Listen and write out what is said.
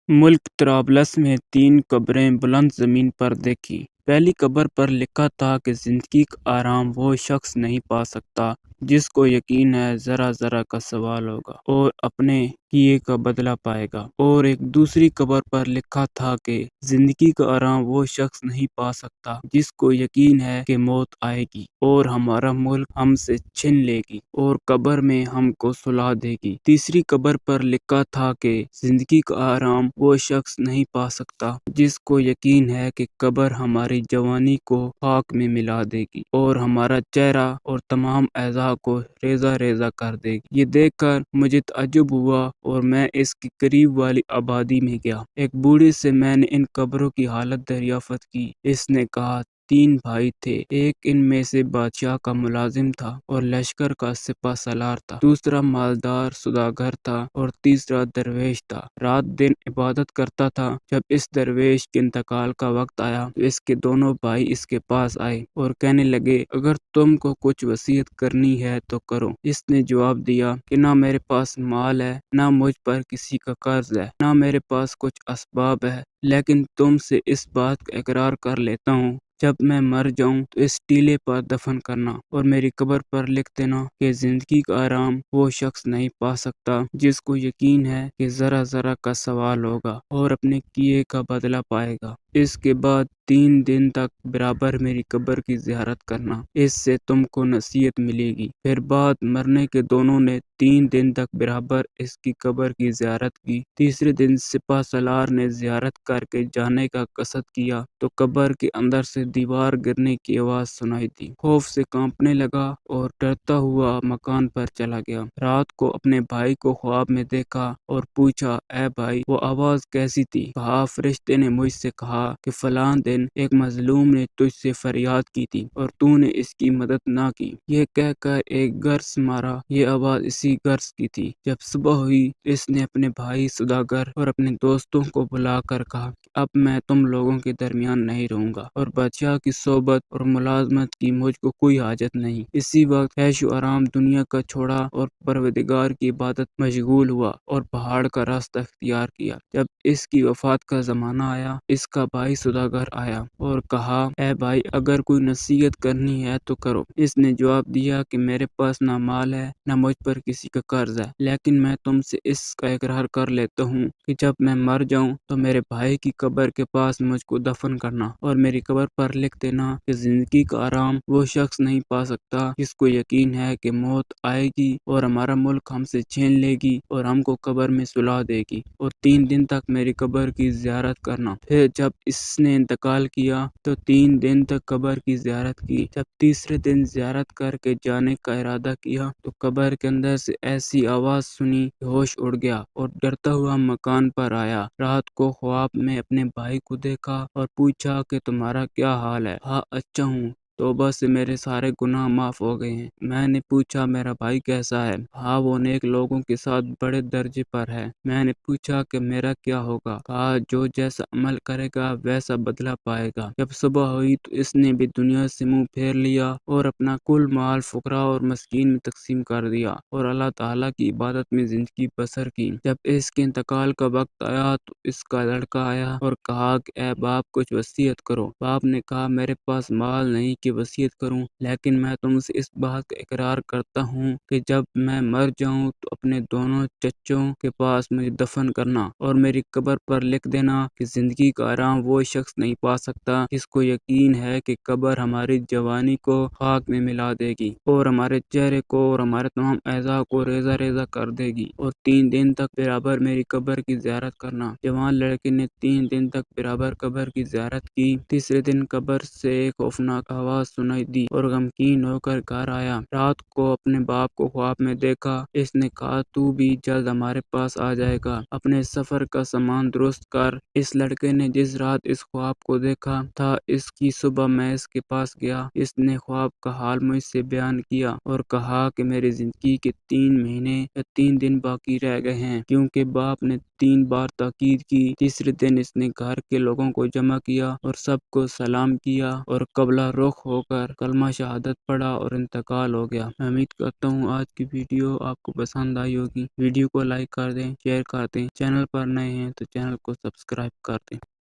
ملک طرابلس میں 3 قبریں بلند زمین پر دیکھی۔ پہلی قبر پر لکھا تھا کہ زندگی کا آرام وہ شخص نہیں پا سکتا جس کو یقین ہے ذرا ذرا کا سوال ہوگا اور اپنے کیے کا بدلہ پائے گا، اور ایک دوسری قبر پر لکھا تھا کہ زندگی کا آرام وہ شخص نہیں پا سکتا جس کو یقین ہے کہ موت آئے گی اور ہمارا ملک ہم سے چھن لے گی اور قبر میں ہم کو سلا دے گی۔ تیسری قبر پر لکھا تھا کہ زندگی کا آرام وہ شخص نہیں پا سکتا جس کو یقین ہے کہ قبر ہماری جوانی کو خاک میں ملا دے گی اور ہمارا چہرہ اور تمام اعضاء کو ریزہ ریزہ کر دے گی۔ یہ دیکھ کر مجھے تعجب ہوا اور میں اس کی قریب والی آبادی میں گیا۔ ایک بوڑھے سے میں نے ان قبروں کی حالت دریافت کی۔ اس نے کہا 3 بھائی تھے، ایک ان میں سے بادشاہ کا ملازم تھا اور لشکر کا سپہ سالار تھا، دوسرا مالدار سوداگر تھا اور تیسرا درویش تھا۔ رات دن عبادت کرتا تھا۔ جب اس درویش کے انتقال کا وقت آیا تو اس کے دونوں بھائی اس کے پاس آئے اور کہنے لگے اگر تم کو کچھ وصیت کرنی ہے تو کرو۔ اس نے جواب دیا کہ نہ میرے پاس مال ہے، نہ مجھ پر کسی کا قرض ہے، نہ میرے پاس کچھ اسباب ہے، لیکن تم سے اس بات کا اقرار کر لیتا ہوں جب میں مر جاؤں تو اس ٹیلے پر دفن کرنا اور میری قبر پر لکھ دینا کہ زندگی کا آرام وہ شخص نہیں پا سکتا جس کو یقین ہے کہ ذرا ذرا کا سوال ہوگا اور اپنے کیے کا بدلہ پائے گا۔ اس کے بعد 3 دن تک برابر میری قبر کی زیارت کرنا، اس سے تم کو نصیحت ملے گی۔ پھر بعد مرنے کے دونوں نے 3 دن تک برابر اس کی قبر کی زیارت کی۔ تیسرے دن سپہ سالار نے زیارت کر کے جانے کا قصد کیا تو قبر کے اندر سے دیوار گرنے کی آواز سنائی دی۔ خوف سے کانپنے لگا اور ڈرتا ہوا مکان پر چلا گیا۔ رات کو اپنے بھائی کو خواب میں دیکھا اور پوچھا اے بھائی وہ آواز کیسی تھی؟ کہا فرشتے نے مجھ سے کہا کہ فلاں دن ایک مظلوم نے تجھ سے فریاد کی تھی اور تو نے اس کی مدد نہ کی۔ یہ کہہ کر ایک گرز مارا، یہ آواز اسی گرز کی تھی۔ جب صبح ہوئی اس نے اپنے بھائی سوداگر اور اپنے دوستوں کو بلا کر کہا کہ اب میں تم لوگوں کے درمیان نہیں رہوں گا اور بادشاہ کی صحبت اور ملازمت کی مجھ کو کوئی حاجت نہیں۔ اسی وقت عیش و آرام دنیا کا چھوڑا اور پروردگار کی عبادت مشغول ہوا اور پہاڑ کا راستہ اختیار کیا۔ جب اس کی وفات کا زمانہ آیا، اس کا بھائی سوداگر آیا اور کہا اے بھائی اگر کوئی نصیحت کرنی ہے تو کرو۔ اس نے جواب دیا کہ میرے پاس نہ مال ہے نہ مجھ پر کسی کا قرض ہے، لیکن میں تم سے اس کا اقرار کر لیتا ہوں کہ جب میں مر جاؤں تو میرے بھائی کی قبر کے پاس مجھ کو دفن کرنا اور میری قبر پر لکھ دینا کہ زندگی کا آرام وہ شخص نہیں پا سکتا جس کو یقین ہے کہ موت آئے گی اور ہمارا ملک ہم سے چھین لے گی اور ہم کو قبر میں سلا دے گی، اور 3 دن تک میری قبر کی زیارت کرنا۔ پھر جب اس نے انتقال کیا تو 3 دن تک قبر کی زیارت کی۔ جب تیسرے دن زیارت کر کے جانے کا ارادہ کیا تو قبر کے اندر سے ایسی آواز سنی کہ ہوش اڑ گیا اور ڈرتا ہوا مکان پر آیا۔ رات کو خواب میں اپنے بھائی کو دیکھا اور پوچھا کہ تمہارا کیا حال ہے؟ ہاں اچھا ہوں، توبہ سے میرے سارے گناہ معاف ہو گئے ہیں۔ میں نے پوچھا میرا بھائی کیسا ہے؟ ہاں وہ نیک لوگوں کے ساتھ بڑے درجے پر ہے۔ میں نے پوچھا کہ میرا کیا ہوگا؟ کہا جو جیسا عمل کرے گا ویسا بدلہ پائے گا۔ جب صبح ہوئی تو اس نے بھی دنیا سے منہ پھیر لیا اور اپنا کل مال فقراء اور مسکین میں تقسیم کر دیا اور اللہ تعالیٰ کی عبادت میں زندگی بسر کی۔ جب اس کے انتقال کا وقت آیا تو اس کا لڑکا آیا اور کہا کہ اے باپ کچھ وصیت کرو۔ باپ نے کہا میرے پاس مال نہیں کہ وصیت کروں، لیکن میں تم سے اس بات کا اقرار کرتا ہوں کہ جب میں مر جاؤں تو اپنے دونوں چچوں کے پاس مجھے دفن کرنا اور میری قبر پر لکھ دینا کہ زندگی کا آرام وہ شخص نہیں پا سکتا جس کو یقین ہے کہ قبر ہماری جوانی کو خاک میں ملا دے گی اور ہمارے چہرے کو اور ہمارے تمام اعضاء کو ریزہ ریزہ کر دے گی، اور 3 دن تک برابر میری قبر کی زیارت کرنا۔ جوان لڑکے نے 3 دن تک برابر قبر کی زیارت کی۔ تیسرے دن قبر سے ایک خوفناک آواز سنائی دی اور غمگین ہو کر گھر آیا۔ رات کو اپنے باپ کو خواب میں دیکھا۔ اس نے کہا تو بھی جلد ہمارے پاس آ جائے گا، اپنے سفر کا سامان درست کر۔ اس لڑکے نے جس رات اس خواب کو دیکھا تھا اس کی صبح میں اس کے پاس گیا۔ اس نے خواب کا حال مجھ سے بیان کیا اور کہا کہ میری زندگی کے 3 مہینے یا 3 دن باقی رہ گئے ہیں، کیونکہ باپ نے 3 بار تاکید کی۔ تیسرے دن اس نے گھر کے لوگوں کو جمع کیا اور سب کو سلام کیا اور قبلہ رخ ہو کر کلمہ شہادت پڑھا اور انتقال ہو گیا۔ میں امید کرتا ہوں آج کی ویڈیو آپ کو پسند آئی ہوگی۔ ویڈیو کو لائک کر دیں، شیئر کر دیں، چینل پر نئے ہیں تو چینل کو سبسکرائب کر دیں۔